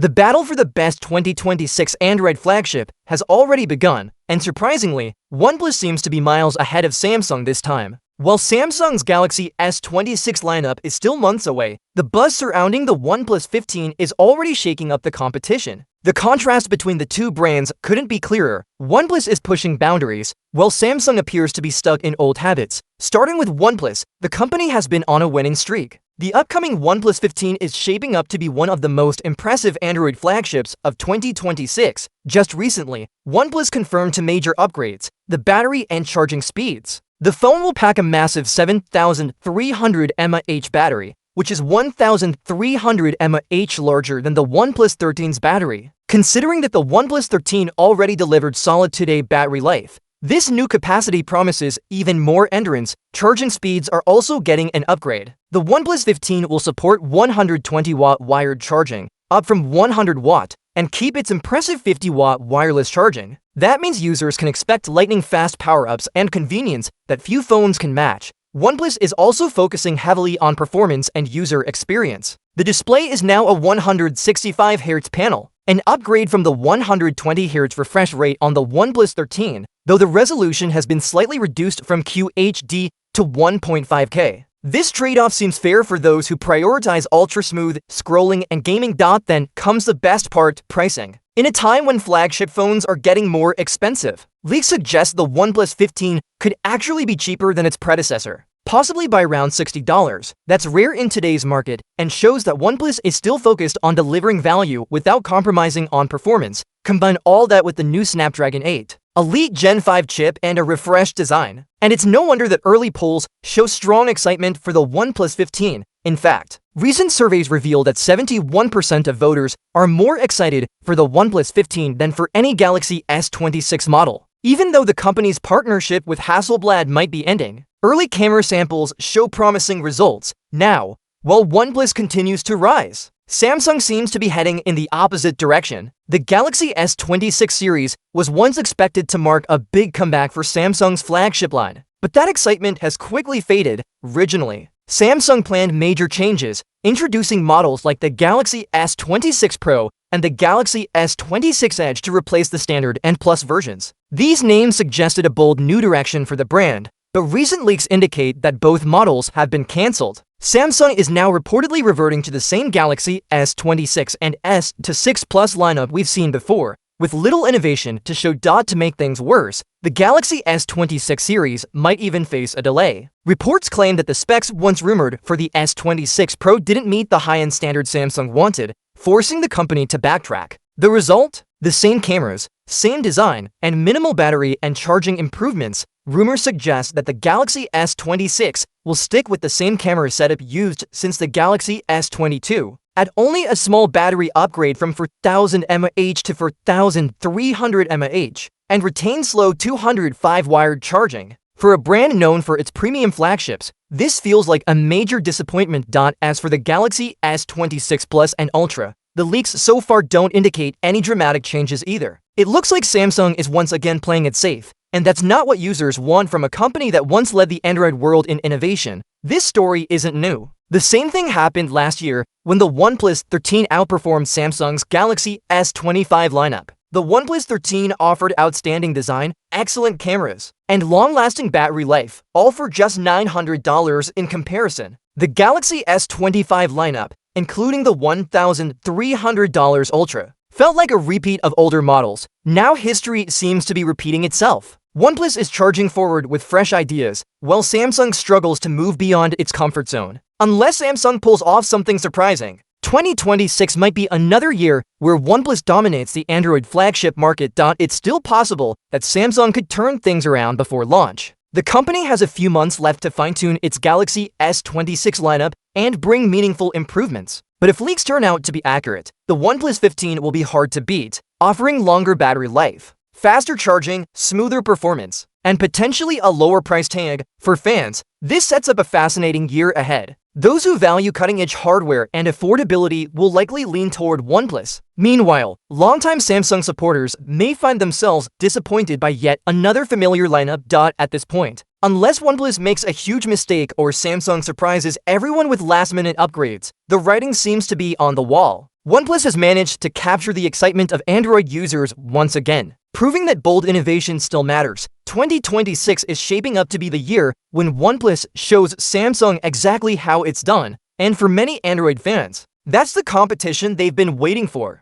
The battle for the best 2026 Android flagship has already begun, and surprisingly, OnePlus seems to be miles ahead of Samsung this time. While Samsung's Galaxy S26 lineup is still months away, the buzz surrounding the OnePlus 15 is already shaking up the competition. The contrast between the two brands couldn't be clearer. OnePlus is pushing boundaries, while Samsung appears to be stuck in old habits. Starting with OnePlus, the company has been on a winning streak. The upcoming OnePlus 15 is shaping up to be one of the most impressive Android flagships of 2026. Just recently, OnePlus confirmed two major upgrades: the battery and charging speeds. The phone will pack a massive 7,300 mAh battery, which is 1,300 mAh larger than the OnePlus 13's battery. Considering that the OnePlus 13 already delivered solid 2-day battery life, this new capacity promises even more endurance. Charging speeds are also getting an upgrade. The OnePlus 15 will support 120-watt wired charging, up from 100-watt, and keep its impressive 50-watt wireless charging. That means users can expect lightning-fast power-ups and convenience that few phones can match. OnePlus is also focusing heavily on performance and user experience. The display is now a 165Hz panel, an upgrade from the 120Hz refresh rate on the OnePlus 13, though the resolution has been slightly reduced from QHD to 1.5K. This trade-off seems fair for those who prioritize ultra-smooth scrolling and gaming. Then comes the best part: pricing. In a time when flagship phones are getting more expensive, leaks suggest the OnePlus 15 could actually be cheaper than its predecessor, possibly by around $60. That's rare in today's market and shows that OnePlus is still focused on delivering value without compromising on performance. Combine all that with the new Snapdragon 8 Elite Gen 5 chip and a refreshed design, and it's no wonder that early polls show strong excitement for the OnePlus 15. In fact, recent surveys reveal that 71% of voters are more excited for the OnePlus 15 than for any Galaxy S26 model. Even though the company's partnership with Hasselblad might be ending, early camera samples show promising results. Now, while OnePlus continues to rise, Samsung seems to be heading in the opposite direction. The Galaxy S26 series was once expected to mark a big comeback for Samsung's flagship line, but that excitement has quickly faded. Originally, Samsung planned major changes, introducing models like the Galaxy S26 Pro and the Galaxy S26 Edge to replace the standard and Plus versions. These names suggested a bold new direction for the brand, but recent leaks indicate that both models have been cancelled. Samsung is now reportedly reverting to the same Galaxy S26 and S6 Plus lineup we've seen before, with little innovation to show. To make things worse, the Galaxy S26 series might even face a delay. Reports claim that the specs once rumored for the S26 Pro didn't meet the high-end standard Samsung wanted, forcing the company to backtrack. The result? The same cameras, same design, and minimal battery and charging improvements. Rumors suggest that the Galaxy S26 will stick with the same camera setup used since the Galaxy S22, at only a small battery upgrade from 4,000 mAh to 4,300 mAh, and retain slow 205 wired charging. For a brand known for its premium flagships, this feels like a major disappointment. As for the Galaxy S26 Plus and Ultra, the leaks so far don't indicate any dramatic changes either. It looks like Samsung is once again playing it safe, and that's not what users want from a company that once led the Android world in innovation. This story isn't new. The same thing happened last year when the OnePlus 13 outperformed Samsung's Galaxy S25 lineup. The OnePlus 13 offered outstanding design, excellent cameras, and long-lasting battery life, all for just $900 in comparison. The Galaxy S25 lineup, including the $1,300 Ultra, felt like a repeat of older models. Now history seems to be repeating itself. OnePlus is charging forward with fresh ideas, while Samsung struggles to move beyond its comfort zone. Unless Samsung pulls off something surprising, 2026 might be another year where OnePlus dominates the Android flagship market. It's still possible that Samsung could turn things around before launch. The company has a few months left to fine-tune its Galaxy S26 lineup and bring meaningful improvements. But if leaks turn out to be accurate, the OnePlus 15 will be hard to beat, offering longer battery life, faster charging, smoother performance, and potentially a lower price tag. For fans, this sets up a fascinating year ahead. Those who value cutting-edge hardware and affordability will likely lean toward OnePlus. Meanwhile, longtime Samsung supporters may find themselves disappointed by yet another familiar lineup. At this point, unless OnePlus makes a huge mistake or Samsung surprises everyone with last-minute upgrades, the writing seems to be on the wall. OnePlus has managed to capture the excitement of Android users once again, proving that bold innovation still matters. 2026 is shaping up to be the year when OnePlus shows Samsung exactly how it's done, and for many Android fans, that's the competition they've been waiting for.